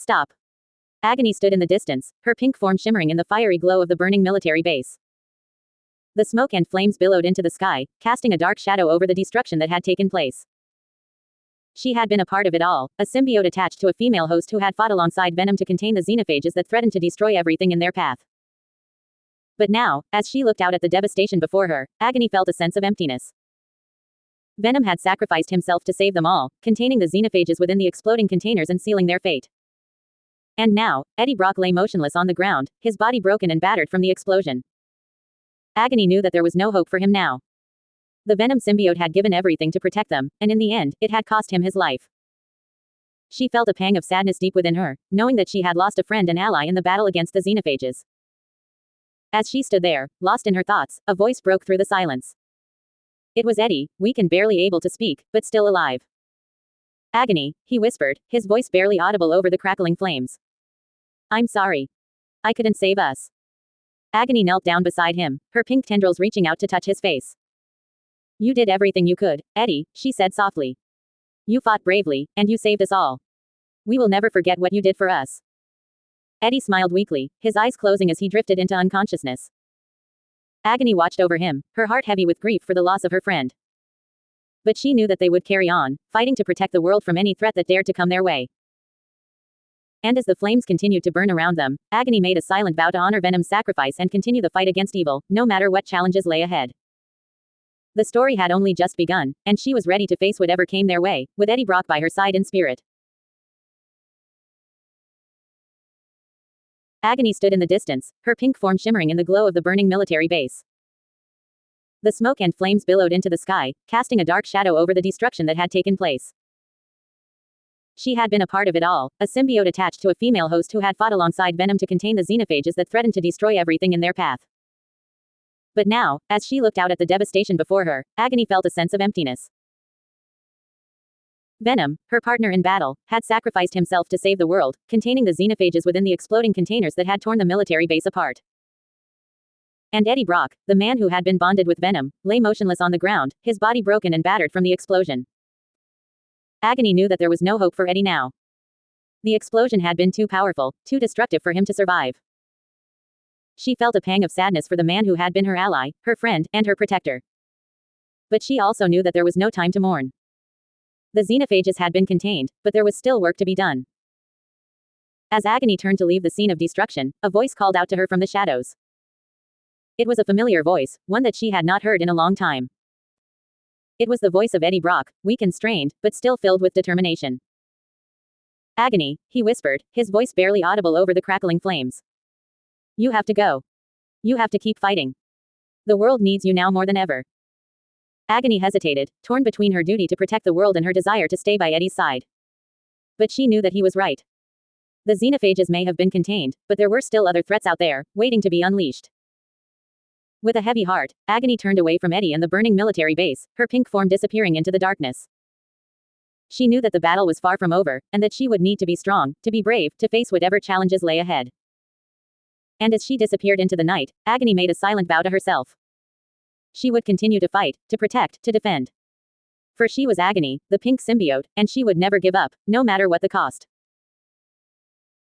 Stop. Agony stood in the distance, her pink form shimmering in the fiery glow of the burning military base. The smoke and flames billowed into the sky, casting a dark shadow over the destruction that had taken place. She had been a part of it all, a symbiote attached to a female host who had fought alongside Venom to contain the xenophages that threatened to destroy everything in their path. But now, as she looked out at the devastation before her, Agony felt a sense of emptiness. Venom had sacrificed himself to save them all, containing the xenophages within the exploding containers and sealing their fate. And now, Eddie Brock lay motionless on the ground, his body broken and battered from the explosion. Agony knew that there was no hope for him now. The Venom symbiote had given everything to protect them, and in the end, it had cost him his life. She felt a pang of sadness deep within her, knowing that she had lost a friend and ally in the battle against the xenophages. As she stood there, lost in her thoughts, a voice broke through the silence. It was Eddie, weak and barely able to speak, but still alive. Agony, he whispered, his voice barely audible over the crackling flames. I'm sorry. I couldn't save us. Agony knelt down beside him, her pink tendrils reaching out to touch his face. You did everything you could, Eddie, she said softly. You fought bravely, and you saved us all. We will never forget what you did for us. Eddie smiled weakly, his eyes closing as he drifted into unconsciousness. Agony watched over him, her heart heavy with grief for the loss of her friend. But she knew that they would carry on, fighting to protect the world from any threat that dared to come their way. And as the flames continued to burn around them, Agony made a silent vow to honor Venom's sacrifice and continue the fight against evil, no matter what challenges lay ahead. The story had only just begun, and she was ready to face whatever came their way, with Eddie Brock by her side in spirit. Agony stood in the distance, her pink form shimmering in the glow of the burning military base. The smoke and flames billowed into the sky, casting a dark shadow over the destruction that had taken place. She had been a part of it all, a symbiote attached to a female host who had fought alongside Venom to contain the xenophages that threatened to destroy everything in their path. But now, as she looked out at the devastation before her, Agony felt a sense of emptiness. Venom, her partner in battle, had sacrificed himself to save the world, containing the xenophages within the exploding containers that had torn the military base apart. And Eddie Brock, the man who had been bonded with Venom, lay motionless on the ground, his body broken and battered from the explosion. Agony knew that there was no hope for Eddie now. The explosion had been too powerful, too destructive for him to survive. She felt a pang of sadness for the man who had been her ally, her friend, and her protector. But she also knew that there was no time to mourn. The xenophages had been contained, but there was still work to be done. As Agony turned to leave the scene of destruction, a voice called out to her from the shadows. It was a familiar voice, one that she had not heard in a long time. It was the voice of Eddie Brock, weak and strained, but still filled with determination. Agony, he whispered, his voice barely audible over the crackling flames. You have to go. You have to keep fighting. The world needs you now more than ever. Agony hesitated, torn between her duty to protect the world and her desire to stay by Eddie's side. But she knew that he was right. The xenophages may have been contained, but there were still other threats out there, waiting to be unleashed. With a heavy heart, Agony turned away from Eddie and the burning military base, her pink form disappearing into the darkness. She knew that the battle was far from over, and that she would need to be strong, to be brave, to face whatever challenges lay ahead. And as she disappeared into the night, Agony made a silent vow to herself. She would continue to fight, to protect, to defend. For she was Agony, the pink symbiote, and she would never give up, no matter what the cost.